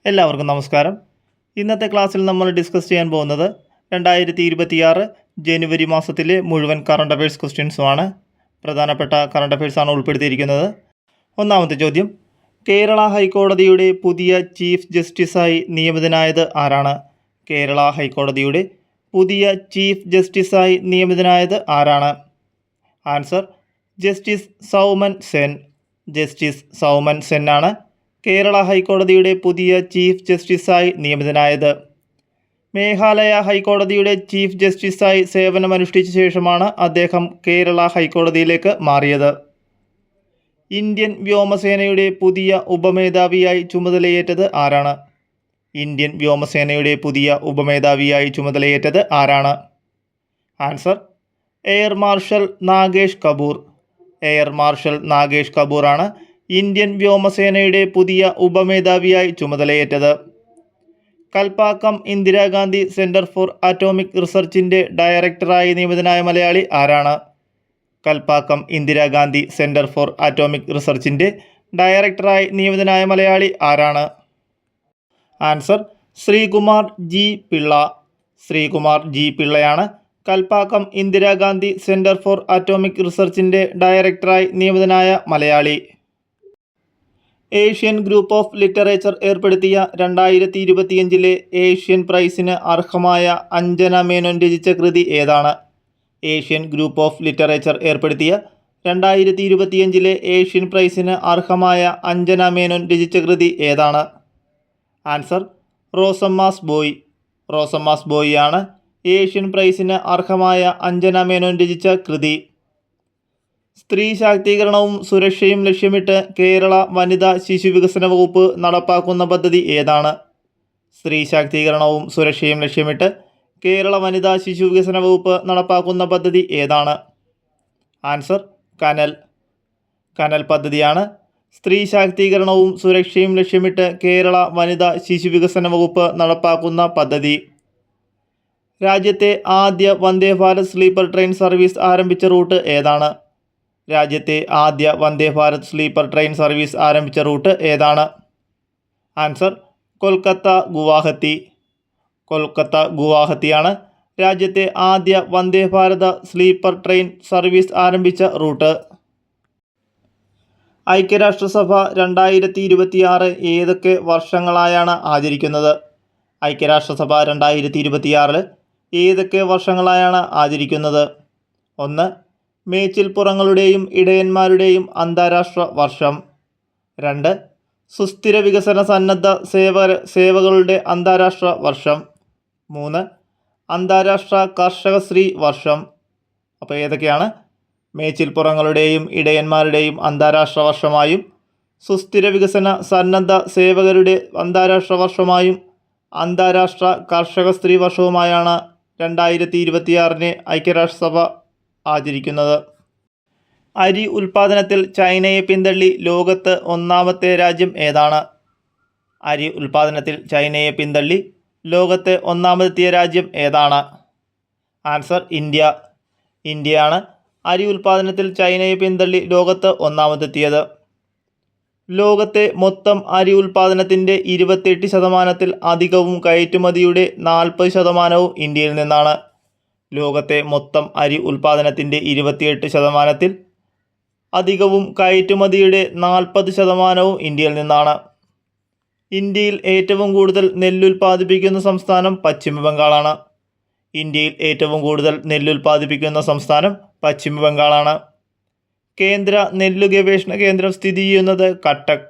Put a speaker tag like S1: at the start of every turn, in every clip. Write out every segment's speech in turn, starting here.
S1: എല്ലാവർക്കും നമസ്കാരം. ഇന്നത്തെ ക്ലാസ്സിൽ നമ്മൾ ഡിസ്കസ് ചെയ്യാൻ പോകുന്നത് 2026 ജനുവരി മാസത്തിലെ മുഴുവൻ കറണ്ട് അഫയേഴ്സ് ക്വസ്റ്റ്യൻസുമാണ്. പ്രധാനപ്പെട്ട കറണ്ട് അഫയേഴ്സാണ് ഉൾപ്പെടുത്തിയിരിക്കുന്നത്. ഒന്നാമത്തെ ചോദ്യം, കേരള ഹൈക്കോടതിയുടെ പുതിയ ചീഫ് ജസ്റ്റിസായി നിയമിതനായത് ആരാണ്? കേരള ഹൈക്കോടതിയുടെ പുതിയ ചീഫ് ജസ്റ്റിസായി നിയമിതനായത് ആരാണ്? Answer justice Soumen Sen. Justice Soumen Sen ആണ് കേരള ഹൈക്കോടതിയുടെ പുതിയ ചീഫ് ജസ്റ്റിസായി നിയമിതനായത്. മേഘാലയ ഹൈക്കോടതിയുടെ ചീഫ് ജസ്റ്റിസായി സേവനമനുഷ്ഠിച്ച ശേഷമാണ് അദ്ദേഹം കേരള ഹൈക്കോടതിയിലേക്ക് മാറിയത്. ഇന്ത്യൻ വ്യോമസേനയുടെ പുതിയ ഉപമേധാവിയായി ചുമതലയേറ്റത് ആരാണ്? ഇന്ത്യൻ വ്യോമസേനയുടെ പുതിയ ഉപമേധാവിയായി ചുമതലയേറ്റത് ആരാണ്? Answer air marshal Nagesh Kapoor. Air marshal Nagesh കപൂറാണ് ഇന്ത്യൻ വ്യോമസേനയുടെ പുതിയ ഉപമേധാവിയായി ചുമതലയേറ്റത്. Kalpakkam Indira Gandhi centre for atomic റിസർച്ചിൻ്റെ ഡയറക്ടറായി നിയമിതനായ മലയാളി ആരാണ്? Kalpakkam Indira Gandhi centre for atomic റിസർച്ചിൻ്റെ ഡയറക്ടറായി നിയമിതനായ മലയാളി ആരാണ്? Answer Sreekumar G Pillai. Sreekumar G പിള്ളയാണ് Kalpakkam Indira Gandhi centre for atomic റിസർച്ചിൻ്റെ ഡയറക്ടറായി നിയമിതനായ Malayali. Asian group of literature ഏർപ്പെടുത്തിയ 2025 ഏഷ്യൻ പ്രൈസിന് അർഹമായ അഞ്ജന മേനോൻ രചിച്ച കൃതി ഏതാണ്? ഏഷ്യൻ ഗ്രൂപ്പ് ഓഫ് ലിറ്ററേച്ചർ ഏർപ്പെടുത്തിയ 2025 ഏഷ്യൻ പ്രൈസിന് അർഹമായ അഞ്ജന മേനോൻ രചിച്ച കൃതി ഏതാണ്? Answer Rosamma's boy. Rosamma's boy ആണ് ഏഷ്യൻ പ്രൈസിന് അർഹമായ അഞ്ജന മേനോൻ രചിച്ച കൃതി. സ്ത്രീ ശാക്തീകരണവും സുരക്ഷയും ലക്ഷ്യമിട്ട് കേരള വനിതാ ശിശു വികസന വകുപ്പ് നടപ്പാക്കുന്ന പദ്ധതി ഏതാണ്? സ്ത്രീ ശാക്തീകരണവും സുരക്ഷയും ലക്ഷ്യമിട്ട് കേരള വനിതാ ശിശു വികസന വകുപ്പ് നടപ്പാക്കുന്ന പദ്ധതി ഏതാണ്? ആൻസർ കനൽ. കനൽ പദ്ധതിയാണ് സ്ത്രീ ശാക്തീകരണവും സുരക്ഷയും ലക്ഷ്യമിട്ട് കേരള വനിതാ ശിശു വികസന വകുപ്പ് നടപ്പാക്കുന്ന പദ്ധതി. രാജ്യത്തെ ആദ്യ Vande Bharat sleeper train service ആരംഭിച്ച റൂട്ട് ഏതാണ്? രാജ്യത്തെ ആദ്യ Vande Bharat sleeper train service ആരംഭിച്ച റൂട്ട് ഏതാണ്? ആൻസർ കൊൽക്കത്ത ഗുവാഹത്തി. കൊൽക്കത്ത ഗുവാഹത്തിയാണ് രാജ്യത്തെ ആദ്യ വന്ദേ ഭാരത സ്ലീപ്പർ ട്രെയിൻ സർവീസ് ആരംഭിച്ച റൂട്ട്. ഐക്യരാഷ്ട്രസഭ 2026 ഏതൊക്കെ വർഷങ്ങളായാണ് ആചരിക്കുന്നത്? ഐക്യരാഷ്ട്രസഭ 2026 ഏതൊക്കെ വർഷങ്ങളായാണ് ആചരിക്കുന്നത്? 1. മേച്ചിൽപ്പുറങ്ങളുടെയും ഇടയന്മാരുടെയും അന്താരാഷ്ട്ര വർഷം. 2. സുസ്ഥിര വികസന സന്നദ്ധ സേവകളുടെ അന്താരാഷ്ട്ര വർഷം. 3. അന്താരാഷ്ട്ര കർഷകശ്രീ വർഷം. അപ്പോൾ ഏതൊക്കെയാണ്? മേച്ചിൽപ്പുറങ്ങളുടെയും ഇടയന്മാരുടെയും അന്താരാഷ്ട്ര വർഷമായും സുസ്ഥിര വികസന സന്നദ്ധ സേവകരുടെ അന്താരാഷ്ട്ര വർഷമായും അന്താരാഷ്ട്ര കർഷകശ്രീ വർഷവുമായാണ് 2026 ഐക്യരാഷ്ട്രസഭ ആചരിക്കുന്നത്. അരി ഉൽപ്പാദനത്തിൽ ചൈനയെ പിന്തള്ളി ലോകത്ത് ഒന്നാമത്തെ രാജ്യം ഏതാണ്? അരി ഉൽപ്പാദനത്തിൽ ചൈനയെ പിന്തള്ളി ലോകത്തെ ഒന്നാമതെത്തിയ രാജ്യം ഏതാണ്? Answer India. ഇന്ത്യയാണ് അരി ഉൽപ്പാദനത്തിൽ ചൈനയെ പിന്തള്ളി ലോകത്ത് ഒന്നാമതെത്തിയത്. ലോകത്തെ മൊത്തം അരി ഉൽപ്പാദനത്തിൻ്റെ 28% അധികവും കയറ്റുമതിയുടെ 40% ഇന്ത്യയിൽ നിന്നാണ്. ലോകത്തെ മൊത്തം അരി ഉൽപ്പാദനത്തിൻ്റെ 28% അധികവും കയറ്റുമതിയുടെ 40% ഇന്ത്യയിൽ നിന്നാണ്. ഇന്ത്യയിൽ ഏറ്റവും കൂടുതൽ നെല്ലുൽപ്പാദിപ്പിക്കുന്ന സംസ്ഥാനം പശ്ചിമ ബംഗാളാണ്. ഇന്ത്യയിൽ ഏറ്റവും കൂടുതൽ നെല്ലുൽപ്പാദിപ്പിക്കുന്ന സംസ്ഥാനം പശ്ചിമ ബംഗാളാണ്. കേന്ദ്ര നെല്ല് ഗവേഷണ കേന്ദ്രം സ്ഥിതി ചെയ്യുന്നത് കട്ടക്ക്.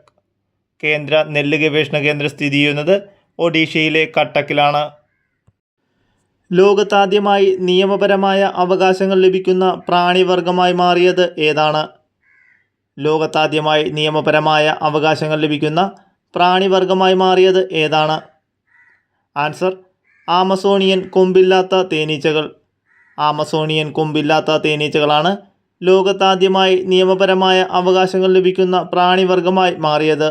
S1: കേന്ദ്ര നെല്ല് ഗവേഷണ കേന്ദ്രം സ്ഥിതി ചെയ്യുന്നത് ഒഡീഷയിലെ കട്ടക്കിലാണ്. ലോകത്താദ്യമായി നിയമപരമായ അവകാശങ്ങൾ ലഭിക്കുന്ന പ്രാണിവർഗമായി മാറിയത് ഏതാണ്? ലോകത്താദ്യമായി നിയമപരമായ അവകാശങ്ങൾ ലഭിക്കുന്ന പ്രാണിവർഗമായി മാറിയത് ഏതാണ്? ആൻസർ ആമസോണിയൻ കൊമ്പില്ലാത്ത തേനീച്ചകൾ. ആമസോണിയൻ കൊമ്പില്ലാത്ത തേനീച്ചകളാണ് ലോകത്താദ്യമായി നിയമപരമായ അവകാശങ്ങൾ ലഭിക്കുന്ന പ്രാണിവർഗമായി മാറിയത്.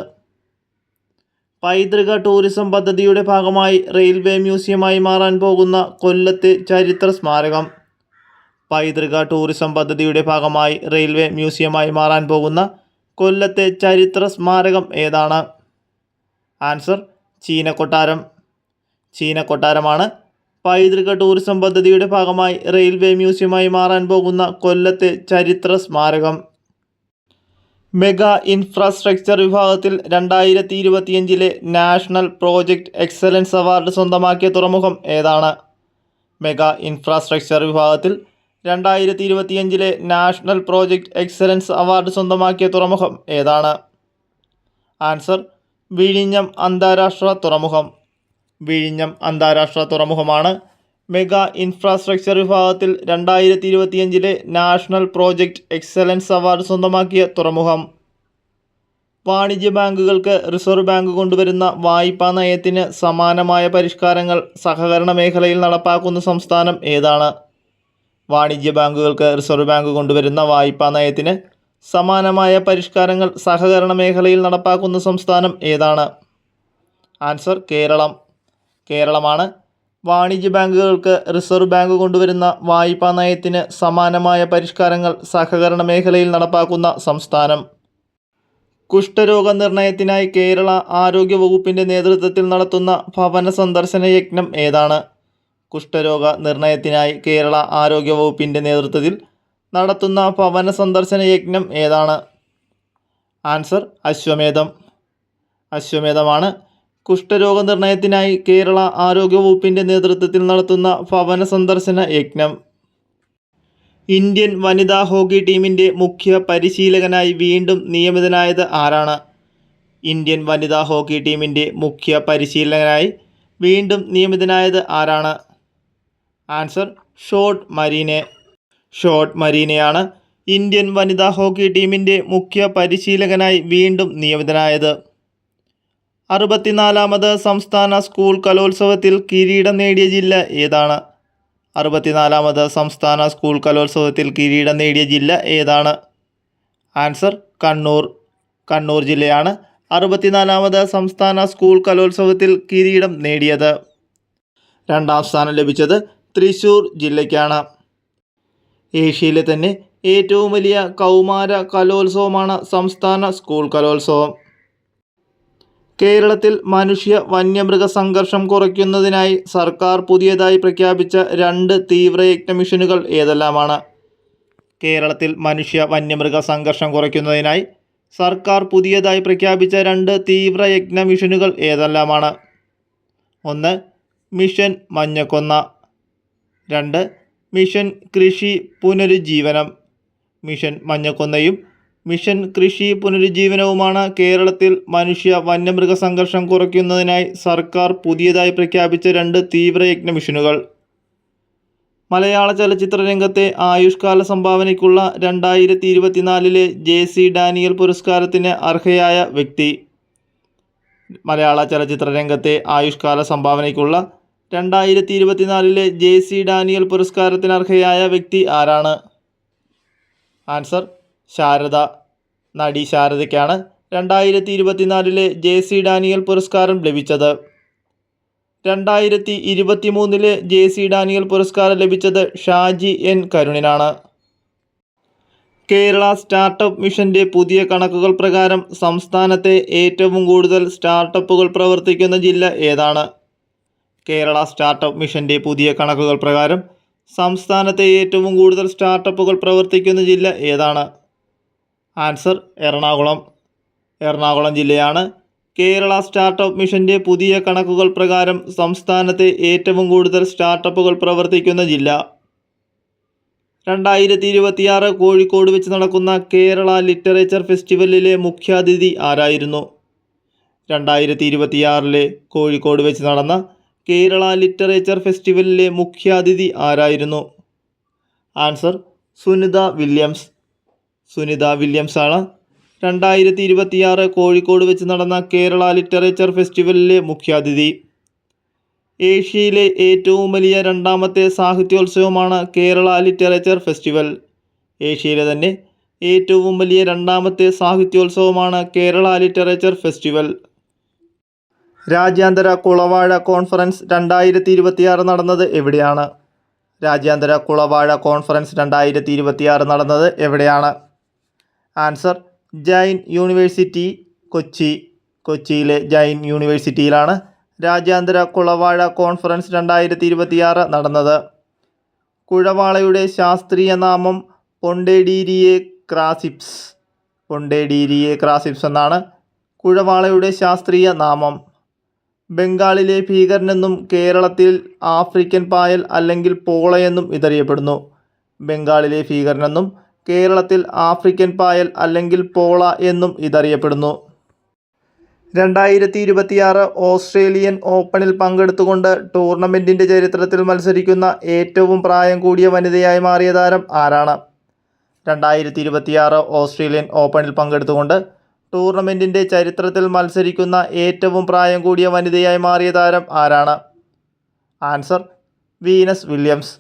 S1: പൈതൃക ടൂറിസം പദ്ധതിയുടെ ഭാഗമായി റെയിൽവേ മ്യൂസിയമായി മാറാൻ പോകുന്ന കൊല്ലത്തെ ചരിത്ര സ്മാരകം. പൈതൃക ടൂറിസം പദ്ധതിയുടെ ഭാഗമായി റെയിൽവേ മ്യൂസിയമായി മാറാൻ പോകുന്ന കൊല്ലത്തെ ചരിത്ര സ്മാരകം ഏതാണ്? ആൻസർ ചീനക്കൊട്ടാരമാണ്. പൈതൃക ടൂറിസം പദ്ധതിയുടെ ഭാഗമായി റെയിൽവേ മ്യൂസിയമായി മാറാൻ പോകുന്ന കൊല്ലത്തെ ചരിത്ര സ്മാരകം. മെഗാ ഇൻഫ്രാസ്ട്രക്ചർ വിഭാഗത്തിൽ 2025 നാഷണൽ പ്രോജക്റ്റ് എക്സലൻസ് അവാർഡ് സ്വന്തമാക്കിയ തുറമുഖം ഏതാണ്? മെഗാ ഇൻഫ്രാസ്ട്രക്ചർ വിഭാഗത്തിൽ 2025 നാഷണൽ പ്രോജക്റ്റ് എക്സലൻസ് അവാർഡ് സ്വന്തമാക്കിയ തുറമുഖം ഏതാണ്? ആൻസർ വിഴിഞ്ഞം അന്താരാഷ്ട്ര തുറമുഖം. വിഴിഞ്ഞം അന്താരാഷ്ട്ര തുറമുഖമാണ് മെഗാ ഇൻഫ്രാസ്ട്രക്ചർ വിഭാഗത്തിൽ 2025 നാഷണൽ പ്രോജക്റ്റ് എക്സലൻസ് അവാർഡ് സ്വന്തമാക്കിയ തുറമുഖം. വാണിജ്യ ബാങ്കുകൾക്ക് റിസർവ് ബാങ്ക് കൊണ്ടുവരുന്ന വായ്പാ നയത്തിന് സമാനമായ പരിഷ്കാരങ്ങൾ സഹകരണ മേഖലയിൽ നടപ്പാക്കുന്ന സംസ്ഥാനം ഏതാണ്? വാണിജ്യ ബാങ്കുകൾക്ക് റിസർവ് ബാങ്ക് കൊണ്ടുവരുന്ന വായ്പാ നയത്തിന് സമാനമായ പരിഷ്കാരങ്ങൾ സഹകരണ മേഖലയിൽ നടപ്പാക്കുന്ന സംസ്ഥാനം ഏതാണ്? ആൻസർ കേരളമാണ്. വാണിജ്യ ബാങ്കുകൾക്ക് റിസർവ് ബാങ്ക് കൊണ്ടുവരുന്ന വായ്പാ നയത്തിന് സമാനമായ പരിഷ്കാരങ്ങൾ സഹകരണ മേഖലയിൽ നടപ്പാക്കുന്ന സംസ്ഥാനം. കുഷ്ഠരോഗ നിർണയത്തിനായി കേരള ആരോഗ്യ വകുപ്പിൻ്റെ നേതൃത്വത്തിൽ നടത്തുന്ന ഭവന സന്ദർശന യജ്ഞം ഏതാണ്? കുഷ്ഠരോഗ നിർണയത്തിനായി കേരള ആരോഗ്യ വകുപ്പിൻ്റെ നേതൃത്വത്തിൽ നടത്തുന്ന ഭവന സന്ദർശന യജ്ഞം ഏതാണ്? ആൻസർ അശ്വമേധമാണ്. കുഷ്ഠരോഗ നിർണയത്തിനായി കേരള ആരോഗ്യ വകുപ്പിൻ്റെ നേതൃത്വത്തിൽ നടത്തുന്ന ഭവന സന്ദർശന യജ്ഞം. ഇന്ത്യൻ വനിതാ ഹോക്കി ടീമിൻ്റെ മുഖ്യ പരിശീലകനായി വീണ്ടും നിയമിതനായത് ആരാണ്? ഇന്ത്യൻ വനിതാ ഹോക്കി ടീമിൻ്റെ മുഖ്യ പരിശീലകനായി വീണ്ടും നിയമിതനായത് ആരാണ്? ആൻസർ ഷോട്ട് മരീനയാണ് ഇന്ത്യൻ വനിതാ ഹോക്കി ടീമിൻ്റെ മുഖ്യ പരിശീലകനായി വീണ്ടും നിയമിതനായത്. 64ാമത് സംസ്ഥാന സ്കൂൾ കലോത്സവത്തിൽ കിരീടം നേടിയ ജില്ല ഏതാണ്? 64ാമത് സംസ്ഥാന സ്കൂൾ കലോത്സവത്തിൽ കിരീടം നേടിയ ജില്ല ഏതാണ്? ആൻസർ കണ്ണൂർ ജില്ലയാണ് 64ാമത് സംസ്ഥാന സ്കൂൾ കലോത്സവത്തിൽ കിരീടം നേടിയത്. 2ാം സ്ഥാനം ലഭിച്ചത് തൃശ്ശൂർ ജില്ലയ്ക്കാണ്. ഏഷ്യയിലെ തന്നെ ഏറ്റവും വലിയ കൗമാര കലോത്സവമാണ് സംസ്ഥാന സ്കൂൾ കലോത്സവം. കേരളത്തിൽ മനുഷ്യ വന്യമൃഗ സംഘർഷം കുറയ്ക്കുന്നതിനായി സർക്കാർ പുതിയതായി പ്രഖ്യാപിച്ച 2 തീവ്രയജ്ഞ മിഷനുകൾ ഏതെല്ലാമാണ്? കേരളത്തിൽ മനുഷ്യ വന്യമൃഗ സംഘർഷം കുറയ്ക്കുന്നതിനായി സർക്കാർ പുതിയതായി പ്രഖ്യാപിച്ച 2 തീവ്രയജ്ഞ മിഷനുകൾ ഏതെല്ലാമാണ്? 1. മിഷൻ മഞ്ഞക്കൊന്ന. 2. മിഷൻ കൃഷി പുനരുജ്ജീവനം. മിഷൻ മഞ്ഞക്കൊന്നയും മിഷൻ കൃഷി പുനരുജ്ജീവനവുമാണ് കേരളത്തിൽ മനുഷ്യ വന്യമൃഗ സംഘർഷം കുറയ്ക്കുന്നതിനായി സർക്കാർ പുതിയതായി പ്രഖ്യാപിച്ച 2 തീവ്രയജ്ഞ മിഷനുകൾ. മലയാള ചലച്ചിത്ര രംഗത്തെ ആയുഷ്കാല സംഭാവനയ്ക്കുള്ള 2024 JC ഡാനിയൽ പുരസ്കാരത്തിന് അർഹയായ വ്യക്തി. മലയാള ചലച്ചിത്ര രംഗത്തെ ആയുഷ്കാല സംഭാവനയ്ക്കുള്ള 2024 JC ഡാനിയൽ പുരസ്കാരത്തിന് അർഹയായ വ്യക്തി ആരാണ്? ആൻസർ നടി ശാരദയ്ക്കാണ് 2024 JC ഡാനിയൽ പുരസ്കാരം ലഭിച്ചത്. 2023 JC ഡാനിയൽ പുരസ്കാരം ലഭിച്ചത് ഷാജി N കരുണിനാണ്. കേരള സ്റ്റാർട്ടപ്പ് മിഷൻ്റെ പുതിയ കണക്കുകൾ പ്രകാരം സംസ്ഥാനത്തെ ഏറ്റവും കൂടുതൽ സ്റ്റാർട്ടപ്പുകൾ പ്രവർത്തിക്കുന്ന ജില്ല ഏതാണ്? കേരള സ്റ്റാർട്ടപ്പ് മിഷൻ്റെ പുതിയ കണക്കുകൾ പ്രകാരം സംസ്ഥാനത്തെ ഏറ്റവും കൂടുതൽ സ്റ്റാർട്ടപ്പുകൾ പ്രവർത്തിക്കുന്ന ജില്ല ഏതാണ്? ആൻസർ എറണാകുളം ജില്ലയാണ് കേരള സ്റ്റാർട്ടപ്പ് മിഷൻ്റെ പുതിയ കണക്കുകൾ പ്രകാരം സംസ്ഥാനത്തെ ഏറ്റവും കൂടുതൽ സ്റ്റാർട്ടപ്പുകൾ പ്രവർത്തിക്കുന്ന ജില്ല. 2026 കോഴിക്കോട് വെച്ച് നടക്കുന്ന കേരള ലിറ്ററേച്ചർ ഫെസ്റ്റിവലിലെ മുഖ്യാതിഥി ആരായിരുന്നു? 2026 കോഴിക്കോട് വെച്ച് നടന്ന കേരള ലിറ്ററേച്ചർ ഫെസ്റ്റിവലിലെ മുഖ്യാതിഥി ആരായിരുന്നു? ആൻസർ സുനിത വില്യംസ് ആണ് 2026 കോഴിക്കോട് വെച്ച് നടന്ന കേരള ലിറ്ററേച്ചർ ഫെസ്റ്റിവലിലെ മുഖ്യാതിഥി. ഏഷ്യയിലെ ഏറ്റവും വലിയ 2ാമത്തെ സാഹിത്യോത്സവമാണ് കേരള ലിറ്ററേച്ചർ ഫെസ്റ്റിവൽ. ഏഷ്യയിലെ തന്നെ ഏറ്റവും വലിയ 2ാമത്തെ സാഹിത്യോത്സവമാണ് കേരള ലിറ്ററേച്ചർ ഫെസ്റ്റിവൽ. രാജ്യാന്തര കുളവാഴ കോൺഫറൻസ് 2026 നടന്നത് എവിടെയാണ്? രാജ്യാന്തര കുളവാഴ കോൺഫറൻസ് 2026 നടന്നത് എവിടെയാണ്? ആൻസർ ജൈൻ യൂണിവേഴ്സിറ്റി, കൊച്ചിയിലെ ജൈൻ യൂണിവേഴ്സിറ്റിയിലാണ് രാജ്യാന്തര കുളവാഴ കോൺഫറൻസ് 2026 നടന്നത്? കുഴവാളയുടെ ശാസ്ത്രീയ നാമം പൊണ്ടേഡീരിയെ ക്രാസിപ്സ്. പൊണ്ടേഡീരിയെ ക്രാസിപ്സ് എന്നാണ് കുഴവാളയുടെ ശാസ്ത്രീയ നാമം. ബംഗാളിലെ ഭീകരനെന്നും കേരളത്തിൽ ആഫ്രിക്കൻ പായൽ അല്ലെങ്കിൽ പോളയെന്നും ഇതറിയപ്പെടുന്നു. ബംഗാളിലെ ഭീകരനെന്നും കേരളത്തിൽ ആഫ്രിക്കൻ പായൽ അല്ലെങ്കിൽ പോള എന്നും ഇതറിയപ്പെടുന്നു. 2026 ഓസ്ട്രേലിയൻ ഓപ്പണിൽ പങ്കെടുത്തുകൊണ്ട് ടൂർണമെൻറ്റിൻ്റെ ചരിത്രത്തിൽ മത്സരിക്കുന്ന ഏറ്റവും പ്രായം കൂടിയ വനിതയായി മാറിയ താരം ആരാണ്? 2026 ഓസ്ട്രേലിയൻ ഓപ്പണിൽ പങ്കെടുത്തുകൊണ്ട് ടൂർണമെൻറ്റിൻ്റെ ചരിത്രത്തിൽ മത്സരിക്കുന്ന ഏറ്റവും പ്രായം കൂടിയ വനിതയായി മാറിയ താരം ആരാണ്? Answer Venus Williams.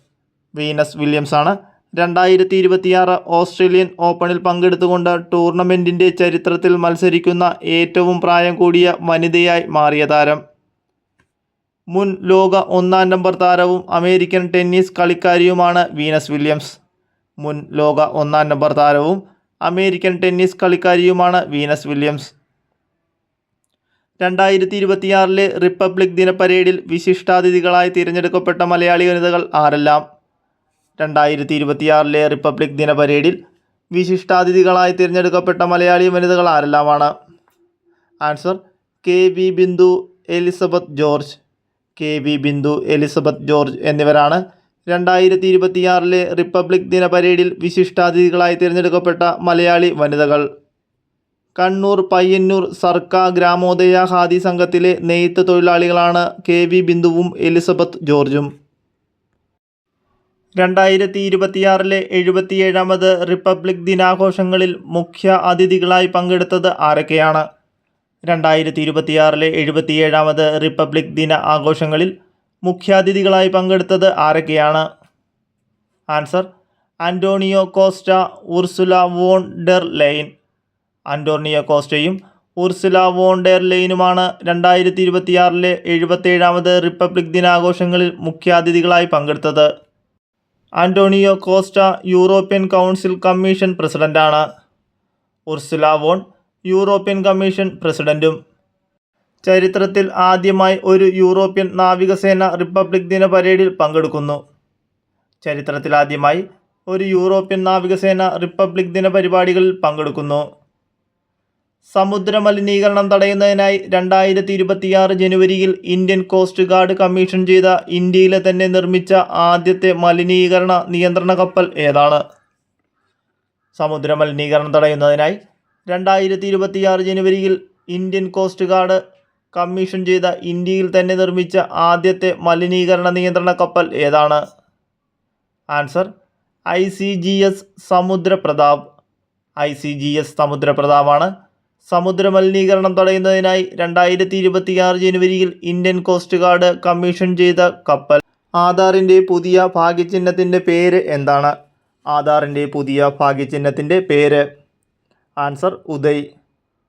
S1: Venus Williams ആണ് 2026 ഓസ്ട്രേലിയൻ ഓപ്പണിൽ പങ്കെടുത്തുകൊണ്ട് ടൂർണമെൻറ്റിൻ്റെ ചരിത്രത്തിൽ മത്സരിക്കുന്ന ഏറ്റവും പ്രായം കൂടിയ വനിതയായി മാറിയ താരം. മുൻ ലോക 1-ാം നമ്പർ താരവും അമേരിക്കൻ ടെന്നീസ് കളിക്കാരിയുമാണ് വീനസ് വില്യംസ്. മുൻ ലോക 1-ാം നമ്പർ താരവും അമേരിക്കൻ ടെന്നീസ് കളിക്കാരിയുമാണ് വീനസ് വില്യംസ്. 2026 റിപ്പബ്ലിക് ദിന പരേഡിൽ വിശിഷ്ടാതിഥികളായി തിരഞ്ഞെടുക്കപ്പെട്ട മലയാളി വനിതകൾ ആരെല്ലാം? 2026 റിപ്പബ്ലിക് ദിന പരേഡിൽ വിശിഷ്ടാതിഥികളായി തിരഞ്ഞെടുക്കപ്പെട്ട മലയാളി വനിതകൾ ആരെല്ലാമാണ്? Answer KV Bindu, Elizabeth George. KV Bindu, Elizabeth George എന്നിവരാണ് 2026 റിപ്പബ്ലിക് ദിന പരേഡിൽ വിശിഷ്ടാതിഥികളായി തിരഞ്ഞെടുക്കപ്പെട്ട മലയാളി വനിതകൾ. കണ്ണൂർ പയ്യന്നൂർ സർക്കാർ ഗ്രാമോദയ ഖാദി സംഘത്തിലെ നെയ്ത്ത് തൊഴിലാളികളാണ് KV ബിന്ദുവും എലിസബത്ത് ജോർജും. 2026 77ാമത് റിപ്പബ്ലിക് ദിനാഘോഷങ്ങളിൽ മുഖ്യ അതിഥികളായി പങ്കെടുത്തത് ആരൊക്കെയാണ്? 2026 77ാമത് റിപ്പബ്ലിക് ദിന ആഘോഷങ്ങളിൽ മുഖ്യാതിഥികളായി പങ്കെടുത്തത് ആരൊക്കെയാണ്? Answer Antonio Costa, Ursula von der Leyen. Antonio കോസ്റ്റയും ഉർസുല വോൺ ഡെർ ലെയ്നുമാണ് 2026 77ാമത് റിപ്പബ്ലിക് ദിനാഘോഷങ്ങളിൽ മുഖ്യാതിഥികളായി പങ്കെടുത്തത്. Antonio Costa European council commission പ്രസിഡൻ്റാണ്. ഉർസുല വോൺ യൂറോപ്യൻ കമ്മീഷൻ പ്രസിഡൻറ്റും. ചരിത്രത്തിൽ ആദ്യമായി ഒരു യൂറോപ്യൻ നാവികസേന റിപ്പബ്ലിക് ദിന പരേഡിൽ പങ്കെടുക്കുന്നു. ചരിത്രത്തിൽ ആദ്യമായി ഒരു യൂറോപ്യൻ നാവികസേന റിപ്പബ്ലിക് ദിന പരിപാടികളിൽ പങ്കെടുക്കുന്നു. സമുദ്ര മലിനീകരണം തടയുന്നതിനായി 2026 ജനുവരിയിൽ ഇന്ത്യൻ കോസ്റ്റ് ഗാർഡ് കമ്മീഷൻ ചെയ്ത ഇന്ത്യയിലെ തന്നെ നിർമ്മിച്ച ആദ്യത്തെ മലിനീകരണ നിയന്ത്രണ കപ്പൽ ഏതാണ്? സമുദ്ര മലിനീകരണം തടയുന്നതിനായി 2026 ജനുവരിയിൽ ഇന്ത്യൻ കോസ്റ്റ് ഗാർഡ് കമ്മീഷൻ ചെയ്ത ഇന്ത്യയിൽ തന്നെ നിർമ്മിച്ച ആദ്യത്തെ മലിനീകരണ നിയന്ത്രണ കപ്പൽ ഏതാണ്? Answer ICGS സമുദ്രപ്രതാപ്. ICGS സമുദ്രപ്രതാപാണ് സമുദ്ര മലിനീകരണം തടയുന്നതിനായി 2026 ജനുവരിയിൽ ഇന്ത്യൻ കോസ്റ്റ് ഗാർഡ് കമ്മീഷൻ ചെയ്ത കപ്പൽ. ആധാറിൻ്റെ പുതിയ ഭാഗ്യചിഹ്നത്തിൻ്റെ പേര് എന്താണ്? ആധാറിൻ്റെ പുതിയ ഭാഗ്യചിഹ്നത്തിൻ്റെ പേര്. ആൻസർ ഉദയ്.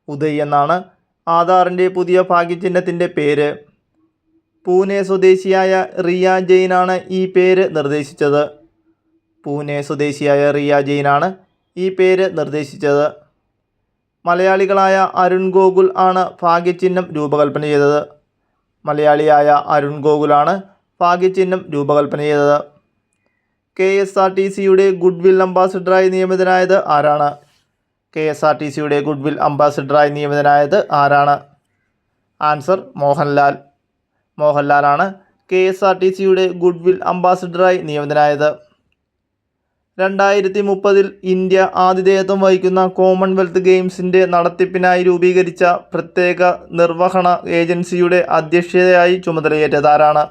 S1: ഉദയ് എന്നാണ് ആധാറിൻ്റെ പുതിയ ഭാഗ്യചിഹ്നത്തിൻ്റെ പേര്. പൂനെ സ്വദേശിയായ റിയ ജെയിനാണ് ഈ പേര് നിർദ്ദേശിച്ചത്. പൂനെ സ്വദേശിയായ റിയ ജെയിനാണ് ഈ പേര് നിർദ്ദേശിച്ചത്. മലയാളികളായ അരുൺ ഗോകുൽ ആണ് ഭാഗ്യചിഹ്നം രൂപകൽപ്പന ചെയ്തത്. മലയാളിയായ അരുൺ ഗോകുലാണ് ഭാഗ്യചിഹ്നം രൂപകൽപ്പന ചെയ്തത്. KSRTCയുടെ ഗുഡ്വിൽ അംബാസിഡറായി നിയമിതനായത് ആരാണ്? KSRTCയുടെ ഗുഡ്വിൽ അംബാസിഡറായി നിയമിതനായത് ആരാണ്? ആൻസർ മോഹൻലാൽ. മോഹൻലാലാണ് KSRTCയുടെ ഗുഡ്വിൽ അംബാസിഡറായി നിയമിതനായത്. 2030 ഇന്ത്യ ആതിഥേയത്വം വഹിക്കുന്ന കോമൺവെൽത്ത് ഗെയിംസിൻ്റെ നടത്തിപ്പിനായി രൂപീകരിച്ച പ്രത്യേക നിർവഹണ ഏജൻസിയുടെ അധ്യക്ഷതയായി ചുമതലയേറ്റത് ആരാണ്?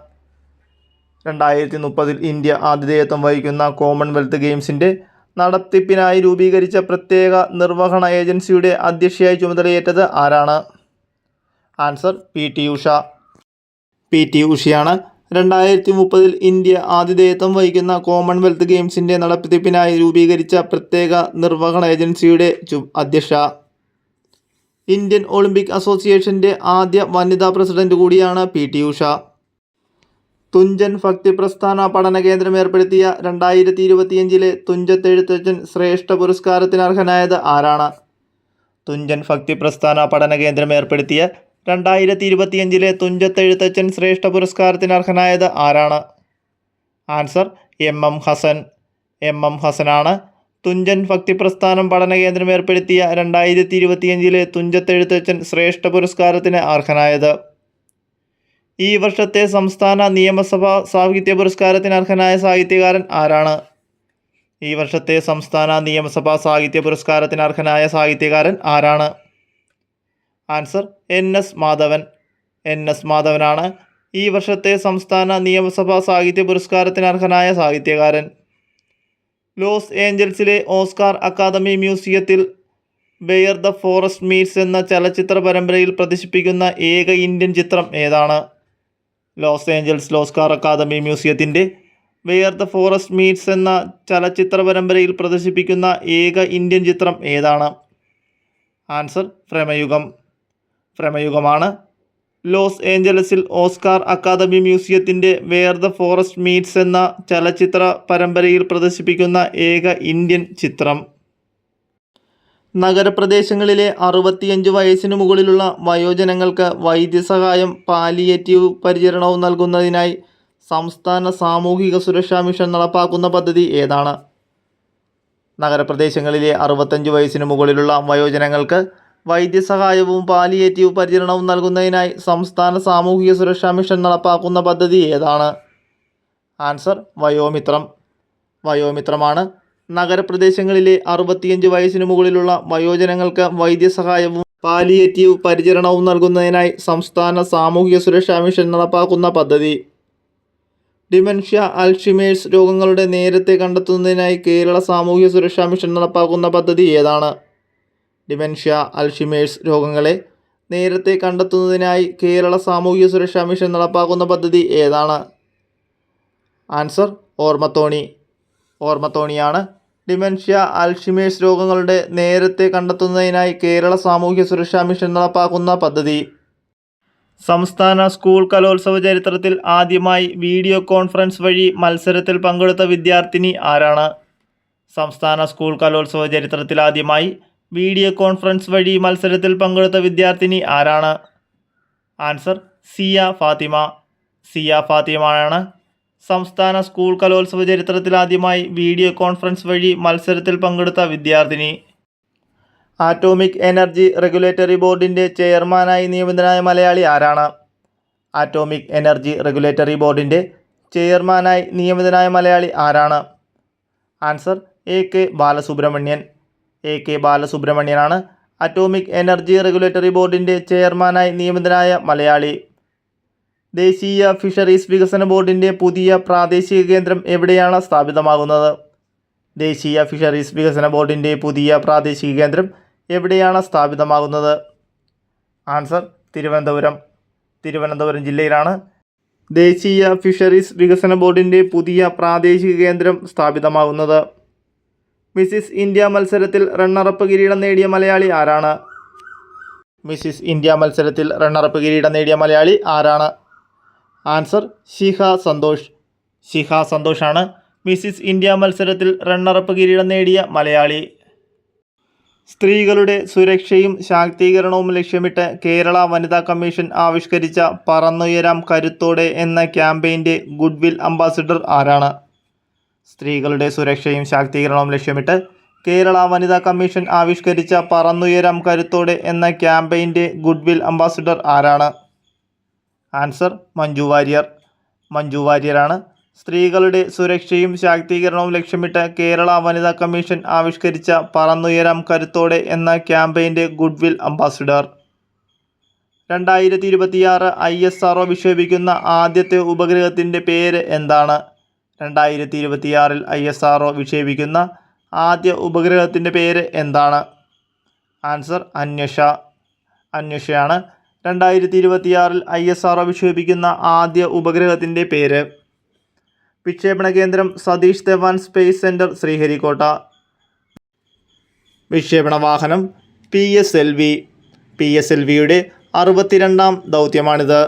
S1: 2030 ഇന്ത്യ ആതിഥേയത്വം വഹിക്കുന്ന കോമൺവെൽത്ത് ഗെയിംസിൻ്റെ നടത്തിപ്പിനായി രൂപീകരിച്ച പ്രത്യേക നിർവഹണ ഏജൻസിയുടെ അധ്യക്ഷയായി ചുമതലയേറ്റത് ആരാണ്? Answer PT Usha. PT ഉഷയാണ് 2030 India ആതിഥേയത്വം വഹിക്കുന്ന കോമൺവെൽത്ത് ഗെയിംസിൻ്റെ നടത്തിപ്പിനായി രൂപീകരിച്ച പ്രത്യേക നിർവഹണ ഏജൻസിയുടെ അധ്യക്ഷ. ഇന്ത്യൻ ഒളിമ്പിക് അസോസിയേഷൻ്റെ ആദ്യ വനിതാ പ്രസിഡന്റ് കൂടിയാണ് PT ഉഷ. തുഞ്ചൻ ഭക്തി പ്രസ്ഥാന പഠന കേന്ദ്രം ഏർപ്പെടുത്തിയ 2025 തുഞ്ചത്തെഴുത്തച്ഛൻ ശ്രേഷ്ഠ പുരസ്കാരത്തിന് അർഹനായത് ആരാണ്? തുഞ്ചൻ ഭക്തി പ്രസ്ഥാന പഠന കേന്ദ്രം ഏർപ്പെടുത്തിയ 2025 തുഞ്ചത്തെഴുത്തച്ഛൻ ശ്രേഷ്ഠ പുരസ്കാരത്തിന് അർഹനായത് ആരാണ്? Answer MM Hasan. MM ഹസനാണ് തുഞ്ചൻ ഭക്തിപ്രസ്ഥാനം പഠനകേന്ദ്രം ഏർപ്പെടുത്തിയ 2025 തുഞ്ചത്തെഴുത്തച്ഛൻ ശ്രേഷ്ഠ പുരസ്കാരത്തിന് അർഹനായത്. ഈ വർഷത്തെ സംസ്ഥാന നിയമസഭാ സാഹിത്യ പുരസ്കാരത്തിന് അർഹനായ സാഹിത്യകാരൻ ആരാണ്? ഈ വർഷത്തെ സംസ്ഥാന നിയമസഭാ സാഹിത്യ പുരസ്കാരത്തിന് അർഹനായ സാഹിത്യകാരൻ ആരാണ്? Answer NS Madhavan. NS മാധവനാണ് ഈ വർഷത്തെ സംസ്ഥാന നിയമസഭാ സാഹിത്യ പുരസ്കാരത്തിന് അർഹനായ സാഹിത്യകാരൻ. ലോസ് ഏഞ്ചൽസിലെ ഓസ്കാർ അക്കാദമി മ്യൂസിയത്തിൽ വെയർ ദ ഫോറസ്റ്റ് മീറ്റ്സ് എന്ന ചലച്ചിത്ര പരമ്പരയിൽ പ്രദർശിപ്പിക്കുന്ന ഏക ഇന്ത്യൻ ചിത്രം ഏതാണ്? ലോസ് ഏഞ്ചൽസ് ഓസ്കാർ അക്കാദമി മ്യൂസിയത്തിൻ്റെ വെയർ ദ ഫോറസ്റ്റ് മീറ്റ്സ് എന്ന ചലച്ചിത്ര പരമ്പരയിൽ പ്രദർശിപ്പിക്കുന്ന ഏക ഇന്ത്യൻ ചിത്രം ഏതാണ്? ആൻസർ ഭ്രമയുഗം. ഭ്രമയുഗമാണ് ലോസ് ഏഞ്ചലസിൽ ഓസ്കാർ അക്കാദമി മ്യൂസിയത്തിൻ്റെ വെയർ ദ ഫോറസ്റ്റ് മീറ്റ്സ് എന്ന ചലച്ചിത്ര പരമ്പരയിൽ പ്രദർശിപ്പിക്കുന്ന ഏക ഇന്ത്യൻ ചിത്രം. നഗരപ്രദേശങ്ങളിലെ 65 വയസ്സിനു മുകളിലുള്ള വയോജനങ്ങൾക്ക് വൈദ്യസഹായം പാലിയേറ്റീവ് പരിചരണവും നൽകുന്നതിനായി സംസ്ഥാന സാമൂഹിക സുരക്ഷാ മിഷൻ നടപ്പാക്കുന്ന പദ്ധതി ഏതാണ്? നഗരപ്രദേശങ്ങളിലെ 65 വയസ്സിനു മുകളിലുള്ള വയോജനങ്ങൾക്ക് വൈദ്യസഹായവും പാലിയേറ്റീവ് പരിചരണവും നൽകുന്നതിനായി സംസ്ഥാന സാമൂഹിക സുരക്ഷാ മിഷൻ നടപ്പാക്കുന്ന പദ്ധതി ഏതാണ്? ആൻസർ വയോമിത്രം. വയോമിത്രമാണ് നഗരപ്രദേശങ്ങളിലെ 65 വയസ്സിനു മുകളിലുള്ള വയോജനങ്ങൾക്ക് വൈദ്യസഹായവും പാലിയേറ്റീവ് പരിചരണവും നൽകുന്നതിനായി സംസ്ഥാന സാമൂഹിക സുരക്ഷാ മിഷൻ നടപ്പാക്കുന്ന പദ്ധതി. ഡിമെൻഷ്യ അൽഷിമേഴ്സ് രോഗങ്ങളുടെ നേരത്തെ കണ്ടെത്തുന്നതിനായി കേരള സാമൂഹിക സുരക്ഷാ മിഷൻ നടപ്പാക്കുന്ന പദ്ധതി ഏതാണ്? ഡിമെൻഷ്യ അൽഷിമേഴ്സ് രോഗങ്ങളെ നേരത്തെ കണ്ടെത്തുന്നതിനായി കേരള സാമൂഹിക സുരക്ഷാ മിഷൻ നടപ്പാക്കുന്ന പദ്ധതി ഏതാണ്? ആൻസർ ഓർമ്മത്തോണി. ഓർമ്മത്തോണിയാണ് ഡിമെൻഷ്യ അൽഷിമേഴ്സ് രോഗങ്ങളുടെ നേരത്തെ കണ്ടെത്തുന്നതിനായി കേരള സാമൂഹിക സുരക്ഷാ മിഷൻ നടപ്പാക്കുന്ന പദ്ധതി. സംസ്ഥാന സ്കൂൾ കലോത്സവ ചരിത്രത്തിൽ ആദ്യമായി വീഡിയോ കോൺഫറൻസ് വഴി മത്സരത്തിൽ പങ്കെടുത്ത വിദ്യാർത്ഥിനി ആരാണ്? സംസ്ഥാന സ്കൂൾ കലോത്സവ ചരിത്രത്തിൽ ആദ്യമായി വീഡിയോ കോൺഫറൻസ് വഴി മത്സരത്തിൽ പങ്കെടുത്ത വിദ്യാർത്ഥിനി ആരാണ്? ആൻസർ സിയ ഫാത്തിമ. സിയ ഫാത്തിമയാണ് സംസ്ഥാന സ്കൂൾ കലോത്സവ ചരിത്രത്തിൽ ആദ്യമായി വീഡിയോ കോൺഫറൻസ് വഴി മത്സരത്തിൽ പങ്കെടുത്ത വിദ്യാർത്ഥിനി. ആറ്റോമിക് എനർജി റെഗുലേറ്ററി ബോർഡിൻ്റെ ചെയർമാനായി നിയമിതനായ മലയാളി ആരാണ്? ആറ്റോമിക് എനർജി റെഗുലേറ്ററി ബോർഡിൻ്റെ ചെയർമാനായി നിയമിതനായ മലയാളി ആരാണ്? Answer AK Balasubramanian. AK ബാലസുബ്രഹ്മണ്യനാണ് ആറ്റോമിക് എനർജി റെഗുലേറ്ററി ബോർഡിൻ്റെ ചെയർമാനായി നിയമിതനായ മലയാളി. ദേശീയ ഫിഷറീസ് വികസന ബോർഡിൻ്റെ പുതിയ പ്രാദേശിക കേന്ദ്രം എവിടെയാണ് സ്ഥാപിതമാകുന്നത്? ദേശീയ ഫിഷറീസ് വികസന ബോർഡിൻ്റെ പുതിയ പ്രാദേശിക കേന്ദ്രം എവിടെയാണ് സ്ഥാപിതമാകുന്നത്? ആൻസർ തിരുവനന്തപുരം. തിരുവനന്തപുരം ജില്ലയിലാണ് ദേശീയ ഫിഷറീസ് വികസന ബോർഡിൻ്റെ പുതിയ പ്രാദേശിക കേന്ദ്രം സ്ഥാപിതമാകുന്നത്. മിസിസ് ഇന്ത്യ മത്സരത്തിൽ റണ്ണറപ്പ് കിരീടം നേടിയ മലയാളി ആരാണ്? മിസിസ് ഇന്ത്യ മത്സരത്തിൽ റണ്ണറപ്പ് കിരീടം നേടിയ മലയാളി ആരാണ്? ആൻസർ ശിഖ സന്തോഷ്. ശിഖ സന്തോഷാണ് മിസിസ് ഇന്ത്യ മത്സരത്തിൽ റണ്ണറപ്പ് കിരീടം നേടിയ മലയാളി. സ്ത്രീകളുടെ സുരക്ഷയും ശാക്തീകരണവും ലക്ഷ്യമിട്ട് കേരള വനിതാ കമ്മീഷൻ ആവിഷ്കരിച്ച പറന്നുയരാം കരുത്തോടെ എന്ന ക്യാമ്പയിൻ്റെ ഗുഡ്വിൽ അംബാസിഡർ ആരാണ്? സ്ത്രീകളുടെ സുരക്ഷയും ശാക്തീകരണവും ലക്ഷ്യമിട്ട് കേരള വനിതാ കമ്മീഷൻ ആവിഷ്കരിച്ച പറന്നുയരാം കരുത്തോടെ എന്ന ക്യാമ്പയിൻ്റെ ഗുഡ്വിൽ അംബാസിഡർ ആരാണ്? ആൻസർ മഞ്ജു വാര്യർ. മഞ്ജു വാര്യരാണ് സ്ത്രീകളുടെ സുരക്ഷയും ശാക്തീകരണവും ലക്ഷ്യമിട്ട് കേരള വനിതാ കമ്മീഷൻ ആവിഷ്കരിച്ച പറന്നുയരാം കരുത്തോടെ എന്ന ക്യാമ്പയിൻ്റെ ഗുഡ്വിൽ അംബാസിഡർ. 2026 ISRO വിക്ഷേപിക്കുന്ന ആദ്യത്തെ ഉപഗ്രഹത്തിൻ്റെ പേര് എന്താണ്? 2026 ISRO വിക്ഷേപിക്കുന്ന ആദ്യ ഉപഗ്രഹത്തിൻ്റെ പേര് എന്താണ്? ആൻസർ അന്വേഷ. അന്വേഷയാണ് 2026 ISRO വിക്ഷേപിക്കുന്ന ആദ്യ ഉപഗ്രഹത്തിൻ്റെ പേര്. വിക്ഷേപണ കേന്ദ്രം സതീഷ് ധവാൻ സ്പേസ് സെൻറ്റർ ശ്രീഹരിക്കോട്ട. വിക്ഷേപണ വാഹനം PSLV. PSLVയുടെ 62ാം ദൗത്യമാണിത്.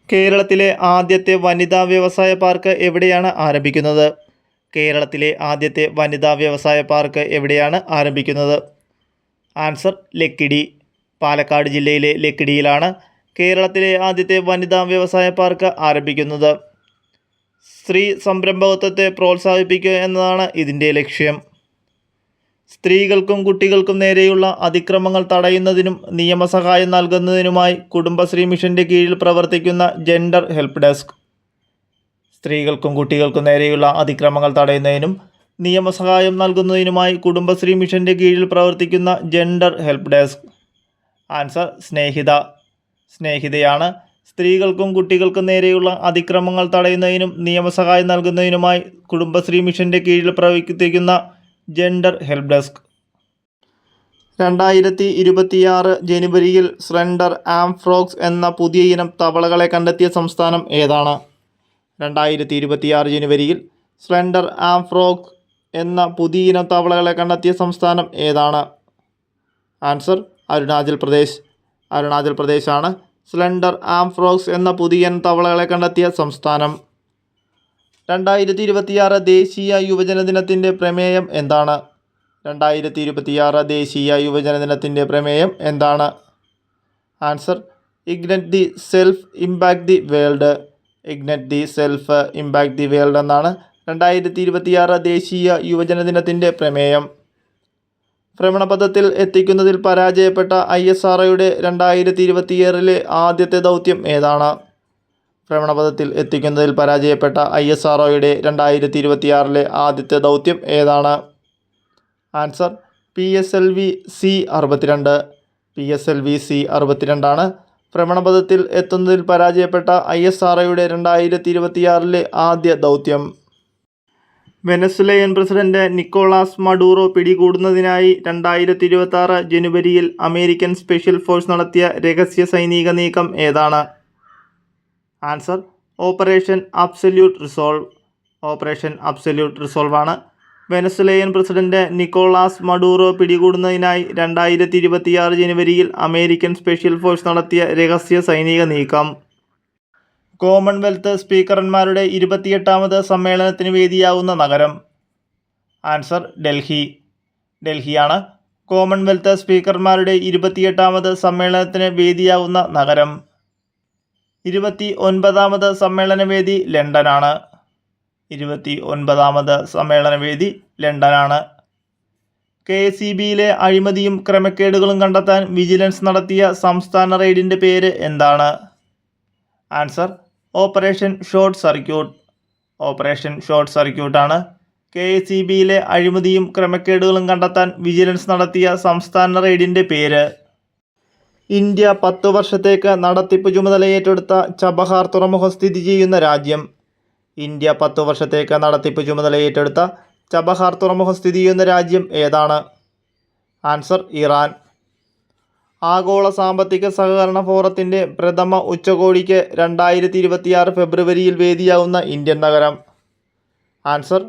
S1: കേരളത്തിലെ ആദ്യത്തെ വനിതാ വ്യവസായ പാർക്ക് എവിടെയാണ് ആരംഭിക്കുന്നത്? കേരളത്തിലെ ആദ്യത്തെ വനിതാ വ്യവസായ പാർക്ക് എവിടെയാണ് ആരംഭിക്കുന്നത്? ആൻസർ ലക്കിടി. പാലക്കാട് ജില്ലയിലെ ലക്കിടിയിലാണ് കേരളത്തിലെ ആദ്യത്തെ വനിതാ വ്യവസായ പാർക്ക് ആരംഭിക്കുന്നത്. സ്ത്രീ സംരംഭകത്വത്തെ പ്രോത്സാഹിപ്പിക്കുക എന്നതാണ് ഇതിൻ്റെ ലക്ഷ്യം. സ്ത്രീകൾക്കും കുട്ടികൾക്കും നേരെയുള്ള അതിക്രമങ്ങൾ തടയുന്നതിനും നിയമസഹായം നൽകുന്നതിനുമായി കുടുംബശ്രീ മിഷൻ്റെ കീഴിൽ പ്രവർത്തിക്കുന്ന ജെൻഡർ ഹെൽപ്പ് ഡെസ്ക്. സ്ത്രീകൾക്കും കുട്ടികൾക്കും നേരെയുള്ള അതിക്രമങ്ങൾ തടയുന്നതിനും നിയമസഹായം നൽകുന്നതിനുമായി കുടുംബശ്രീ മിഷൻ്റെ കീഴിൽ പ്രവർത്തിക്കുന്ന ജെൻഡർ ഹെൽപ്പ് ഡെസ്ക്. ആൻസർ സ്നേഹിതയാണ്. സ്ത്രീകൾക്കും കുട്ടികൾക്കും നേരെയുള്ള അതിക്രമങ്ങൾ തടയുന്നതിനും നിയമസഹായം നൽകുന്നതിനുമായി കുടുംബശ്രീ മിഷൻ്റെ കീഴിൽ പ്രവർത്തിക്കുന്ന ജെൻഡർ ഹെൽപ്പ് ഡെസ്ക്. 2026 ജനുവരിയിൽ സ്ലെൻഡർ ആംഫ്രോക്സ് എന്ന പുതിയ ഇനം തവളകളെ കണ്ടെത്തിയ സംസ്ഥാനം ഏതാണ്? 2026 ജനുവരിയിൽ സ്ലെൻഡർ ആംഫ്രോക്സ് എന്ന പുതിയ ഇനം തവളകളെ കണ്ടെത്തിയ സംസ്ഥാനം ഏതാണ്? ആൻസർ അരുണാചൽ പ്രദേശാണ് സ്ലെൻഡർ ആംഫ്രോക്സ് എന്ന പുതിയ ഇനം തവളകളെ കണ്ടെത്തിയ സംസ്ഥാനം. 2026 ദേശീയ യുവജന ദിനത്തിൻ്റെ പ്രമേയം എന്താണ്? 2026 ദേശീയ യുവജന ദിനത്തിൻ്റെ പ്രമേയം എന്താണ്? Answer ignite the self impact the world. Ignite the self impact the world എന്നാണ് 2026 ദേശീയ യുവജന ദിനത്തിൻ്റെ പ്രമേയം. ഭ്രമണപഥത്തിൽ എത്തിക്കുന്നതിൽ പരാജയപ്പെട്ട ISROയുടെ 2026 ആദ്യത്തെ ദൗത്യം ഏതാണ്? ഭ്രമണപഥത്തിൽ എത്തിക്കുന്നതിൽ പരാജയപ്പെട്ട ISROയുടെ 2026 ആദ്യത്തെ ദൗത്യം ഏതാണ്? Answer PSLV-C62. PSLV-C62 ആണ് ഭ്രമണപഥത്തിൽ എത്തുന്നതിൽ പരാജയപ്പെട്ട ISROയുടെ 2026 ആദ്യ ദൗത്യം. വെനസ്വേലൻ പ്രസിഡന്റ് നിക്കോളാസ് മഡൂറോ പിടികൂടുന്നതിനായി 2026 ജനുവരിയിൽ അമേരിക്കൻ സ്പെഷ്യൽ ഫോഴ്സ് നടത്തിയ രഹസ്യ സൈനിക നീക്കം ഏതാണ്? ആൻസർ ഓപ്പറേഷൻ അബ്സല്യൂട്ട് റിസോൾവ് ആണ് വെനസ്വേലൻ പ്രസിഡന്റ് നിക്കോളാസ് മഡൂറോ പിടികൂടുന്നതിനായി 2026 ജനുവരിയിൽ അമേരിക്കൻ സ്പെഷ്യൽ ഫോഴ്സ് നടത്തിയ രഹസ്യ സൈനിക നീക്കം. കോമൺവെൽത്ത് സ്പീക്കർമാരുടെ 28ാമത് സമ്മേളനത്തിന് വേദിയാവുന്ന നഗരം? ആൻസർ ഡൽഹിയാണ് കോമൺവെൽത്ത് സ്പീക്കർമാരുടെ 28ാമത് സമ്മേളനത്തിന് വേദിയാവുന്ന നഗരം. 29ാമത് സമ്മേളനവേദി ലണ്ടനാണ്. 29ാമത് സമ്മേളനവേദി ലണ്ടനാണ്. KSEBയിലെ അഴിമതിയും ക്രമക്കേടുകളും കണ്ടെത്താൻ വിജിലൻസ് നടത്തിയ സംസ്ഥാന റെയ്ഡിൻ്റെ പേര് എന്താണ്? ആൻസർ ഓപ്പറേഷൻ ഷോർട്ട് സർക്യൂട്ട് ആണ് KSEBയിലെ അഴിമതിയും ക്രമക്കേടുകളും കണ്ടെത്താൻ വിജിലൻസ് നടത്തിയ സംസ്ഥാന റെയ്ഡിൻ്റെ പേര്. ഇന്ത്യ 10 വർഷത്തേക്ക് നടത്തിപ്പ് ചുമതല ഏറ്റെടുത്ത ചബഹാർ തുറമുഖം സ്ഥിതി ചെയ്യുന്ന രാജ്യം? ഇന്ത്യ 10 വർഷത്തേക്ക് നടത്തിപ്പ് ചുമതല ഏറ്റെടുത്ത ചബഹാർ തുറമുഖം സ്ഥിതി ചെയ്യുന്ന രാജ്യം ഏതാണ്? Answer Iran. ആഗോള സാമ്പത്തിക സഹകരണ ഫോറത്തിൻ്റെ പ്രഥമ ഉച്ചകോടിക്ക് 2026 ഫെബ്രുവരിയിൽ വേദിയാവുന്ന ഇന്ത്യൻ നഗരം? ആൻസർ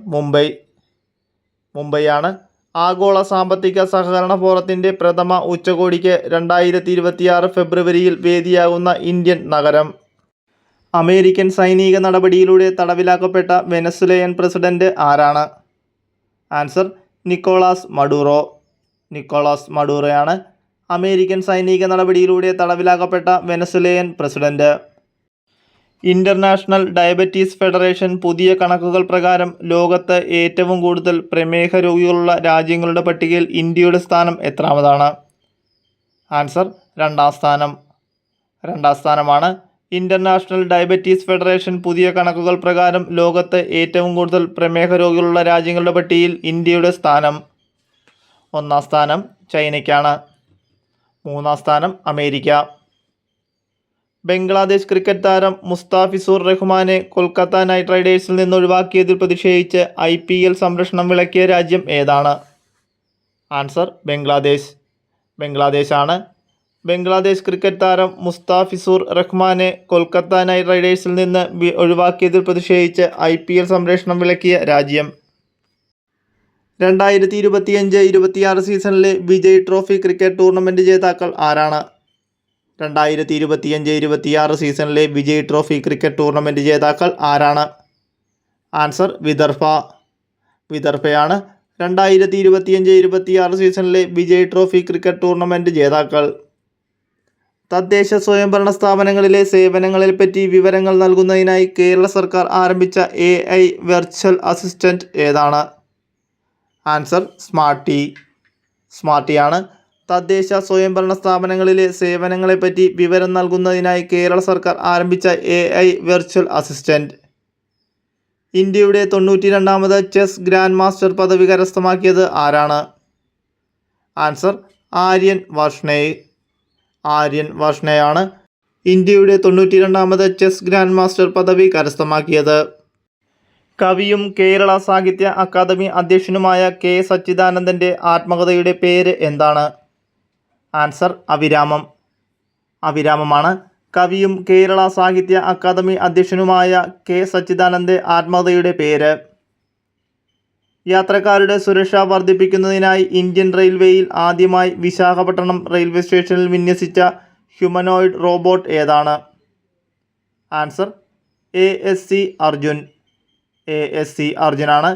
S1: മുംബൈയാണ് ആഗോള സാമ്പത്തിക സഹകരണ ഫോറത്തിൻ്റെ പ്രഥമ ഉച്ചകോടിക്ക് 2026 ഫെബ്രുവരിയിൽ വേദിയാവുന്ന ഇന്ത്യൻ നഗരം. അമേരിക്കൻ സൈനിക നടപടിയിലൂടെ തടവിലാക്കപ്പെട്ട വെനസ്വേലൻ പ്രസിഡന്റ് ആരാണ്? ആൻസർ നിക്കോളാസ് മഡൂറോയാണ് അമേരിക്കൻ സൈനിക നടപടിയിലൂടെ തടവിലാക്കപ്പെട്ട Venezuelan president. International diabetes federation പുതിയ കണക്കുകൾ പ്രകാരം ലോകത്ത് ഏറ്റവും കൂടുതൽ പ്രമേഹ രോഗികളുള്ള രാജ്യങ്ങളുടെ പട്ടികയിൽ ഇന്ത്യയുടെ സ്ഥാനം എത്രാമതാണ്? ആൻസർ രണ്ടാം സ്ഥാനമാണ്. ഇൻ്റർനാഷണൽ ഡയബറ്റീസ് ഫെഡറേഷൻ പുതിയ കണക്കുകൾ പ്രകാരം ലോകത്ത് ഏറ്റവും കൂടുതൽ പ്രമേഹ രോഗികളുള്ള രാജ്യങ്ങളുടെ പട്ടികയിൽ ഇന്ത്യയുടെ സ്ഥാനം. 1ാം സ്ഥാനം ചൈനയ്ക്കാണ്. 3ാം സ്ഥാനം അമേരിക്ക. ബംഗ്ലാദേശ് ക്രിക്കറ്റ് താരം മുസ്താഫിസുർ റഹ്മാനെ കൊൽക്കത്ത നൈറ്റ് റൈഡേഴ്സിൽ നിന്ന് ഒഴിവാക്കിയതിൽ പ്രതിഷേധിച്ച് IPL സംരക്ഷണം വിലക്കിയ രാജ്യം ഏതാണ്? ആൻസർ ബംഗ്ലാദേശാണ്. ബംഗ്ലാദേശ് ക്രിക്കറ്റ് താരം മുസ്താഫിസുർ റഹ്മാനെ കൊൽക്കത്ത നൈറ്റ് റൈഡേഴ്സിൽ നിന്ന് ഒഴിവാക്കിയതിൽ പ്രതിഷേധിച്ച് IPL സംരക്ഷണം വിലക്കിയ രാജ്യം. 2025-26 സീസണിലെ വിജയ് ട്രോഫി ക്രിക്കറ്റ് ടൂർണമെൻറ്റ് ജേതാക്കൾ ആരാണ്? 2025-26 സീസണിലെ വിജയ് ട്രോഫി ക്രിക്കറ്റ് ടൂർണമെൻറ്റ് ജേതാക്കൾ ആരാണ്? ആൻസർ വിദർഭയാണ് 2025-26 സീസണിലെ വിജയ് ട്രോഫി ക്രിക്കറ്റ് ടൂർണമെൻറ്റ് ജേതാക്കൾ. തദ്ദേശ സ്വയംഭരണ സ്ഥാപനങ്ങളിലെ സേവനങ്ങളെപ്പറ്റി വിവരങ്ങൾ നൽകുന്നതിനായി കേരള സർക്കാർ ആരംഭിച്ച AI വെർച്വൽ അസിസ്റ്റന്റ് ഏതാണ്? ആൻസർ സ്മാർട്ടിയാണ്. തദ്ദേശ സ്വയംഭരണ സ്ഥാപനങ്ങളിലെ സേവനങ്ങളെപ്പറ്റി വിവരം നൽകുന്നതിനായി കേരള സർക്കാർ ആരംഭിച്ച AI വെർച്വൽ അസിസ്റ്റന്റ്. ഇന്ത്യയുടെ 92ാമത് ചെസ് ഗ്രാൻഡ് മാസ്റ്റർ പദവി കരസ്ഥമാക്കിയത് ആരാണ്? ആൻസർ ആര്യൻ വാർഷ്ണേയാണ് ഇന്ത്യയുടെ 92ാമത് ചെസ് ഗ്രാൻഡ് മാസ്റ്റർ പദവി കരസ്ഥമാക്കിയത്. കവിയും കേരള സാഹിത്യ അക്കാദമി അധ്യക്ഷനുമായ K. സച്ചിദാനന്ദൻ്റെ ആത്മകഥയുടെ പേര് എന്താണ്? ആൻസർ അവിരാമമാണ്. കവിയും കേരള സാഹിത്യ അക്കാദമി അധ്യക്ഷനുമായ K. സച്ചിദാനന്ദൻ്റെ ആത്മകഥയുടെ പേര്. യാത്രക്കാരുടെ സുരക്ഷ വർദ്ധിപ്പിക്കുന്നതിനായി ഇന്ത്യൻ റെയിൽവേയിൽ ആദ്യമായി വിശാഖപട്ടണം റെയിൽവേ സ്റ്റേഷനിൽ വിന്യസിച്ച ഹ്യൂമനോയിഡ് റോബോട്ട് ഏതാണ്? Answer ASC അർജുനാണ്.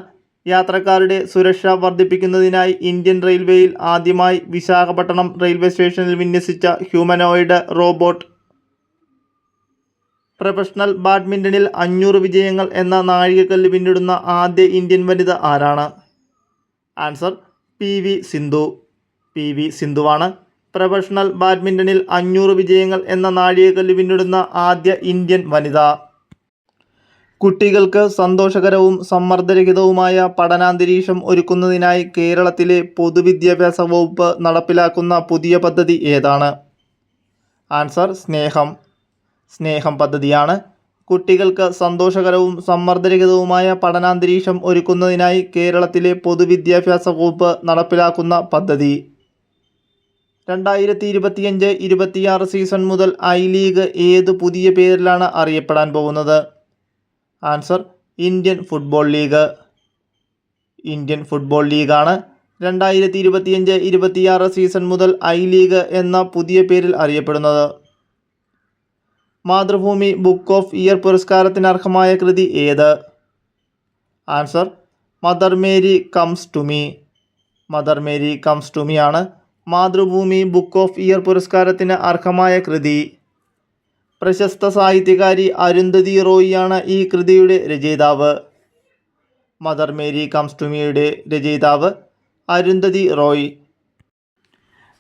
S1: യാത്രക്കാരുടെ സുരക്ഷ വർദ്ധിപ്പിക്കുന്നതിനായി ഇന്ത്യൻ റെയിൽവേയിൽ ആദ്യമായി വിശാഖപട്ടണം റെയിൽവേ സ്റ്റേഷനിൽ വിന്യസിച്ച ഹ്യൂമനോയിഡ് റോബോട്ട്. പ്രൊഫഷണൽ ബാഡ്മിൻ്റണിൽ 500 വിജയങ്ങൾ എന്ന നാഴികക്കല്ല് പിന്നിടുന്ന ആദ്യ ഇന്ത്യൻ വനിത ആരാണ്? Answer PV സിന്ധുവാണ്. പ്രൊഫഷണൽ ബാഡ്മിൻ്റണിൽ 500 വിജയങ്ങൾ എന്ന നാഴികക്കല്ല് പിന്നിടുന്ന ആദ്യ ഇന്ത്യൻ വനിത. കുട്ടികൾക്ക് സന്തോഷകരവും സമ്മർദ്ദരഹിതവുമായ പഠനാന്തരീക്ഷം ഒരുക്കുന്നതിനായി കേരളത്തിലെ പൊതുവിദ്യാഭ്യാസ വകുപ്പ് നടപ്പിലാക്കുന്ന പുതിയ പദ്ധതി ഏതാണ്? ആൻസർ സ്നേഹം പദ്ധതിയാണ്. കുട്ടികൾക്ക് സന്തോഷകരവും സമ്മർദ്ദരഹിതവുമായ പഠനാന്തരീക്ഷം ഒരുക്കുന്നതിനായി കേരളത്തിലെ പൊതുവിദ്യാഭ്യാസ വകുപ്പ് നടപ്പിലാക്കുന്ന പദ്ധതി. 2025-26 സീസൺ മുതൽ I-ലീഗ് ഏത് പുതിയ പേരിലാണ് അറിയപ്പെടാൻ പോകുന്നത്? ആൻസർ ഇന്ത്യൻ ഫുട്ബോൾ ലീഗാണ്. 2025-26 സീസൺ മുതൽ I-ലീഗ് എന്ന പുതിയ പേരിൽ അറിയപ്പെടുന്നത്. മാതൃഭൂമി ബുക്ക് ഓഫ് ഇയർ പുരസ്കാരത്തിന് അർഹമായ കൃതി ഏത്? Answer mother Mary comes to me ആണ് മാതൃഭൂമി ബുക്ക് ഓഫ് ഇയർ പുരസ്കാരത്തിന് അർഹമായ കൃതി. പ്രശസ്ത സാഹിത്യകാരി അരുന്ധതി റോയിയാണ് ഈ കൃതിയുടെ രചയിതാവ്. മദർ മേരി കംസ് ടു മീയുടെ രചയിതാവ് അരുന്ധതി റോയ്.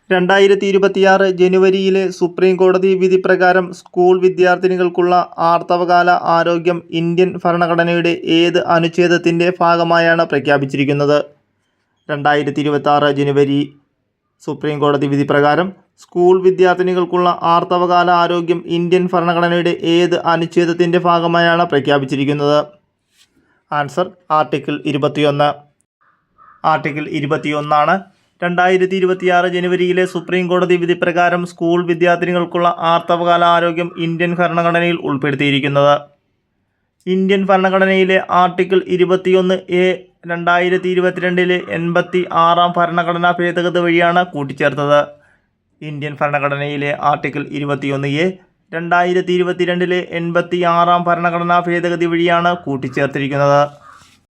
S1: 2026 ജനുവരിയിലെ സുപ്രീം കോടതി വിധി പ്രകാരം സ്കൂൾ വിദ്യാർത്ഥിനികൾക്കുള്ള ആർത്തവകാല ആരോഗ്യം ഇന്ത്യൻ ഭരണഘടനയുടെ ഏത് അനുച്ഛേദത്തിൻ്റെ ഭാഗമായാണ് പ്രഖ്യാപിച്ചിരിക്കുന്നത്? 2026 ജനുവരി സുപ്രീം കോടതി വിധി പ്രകാരം സ്കൂൾ വിദ്യാർത്ഥിനികൾക്കുള്ള ആർത്തവകാല ആരോഗ്യം ഇന്ത്യൻ ഭരണഘടനയുടെ ഏത് അനുച്ഛേദത്തിൻ്റെ ഭാഗമായാണ് പ്രഖ്യാപിച്ചിരിക്കുന്നത്? ആൻസർ ആർട്ടിക്കിൾ 21 ആണ്. 2026 ജനുവരിയിലെ സുപ്രീം കോടതി വിധി പ്രകാരം സ്കൂൾ വിദ്യാർത്ഥിനികൾക്കുള്ള ആർത്തവകാല ആരോഗ്യം ഇന്ത്യൻ ഭരണഘടനയിൽ ഉൾപ്പെടുത്തിയിരിക്കുന്നത്. ഇന്ത്യൻ ഭരണഘടനയിലെ ആർട്ടിക്കിൾ 21A 2022 86ാം ഭരണഘടനാ ഭേദഗതി വഴിയാണ് കൂട്ടിച്ചേർത്തത്. ഇന്ത്യൻ ഭരണഘടനയിലെ ആർട്ടിക്കിൾ 21A 2022 86ാം ഭരണഘടനാ ഭേദഗതി വഴിയാണ് കൂട്ടിച്ചേർത്തിരിക്കുന്നത്.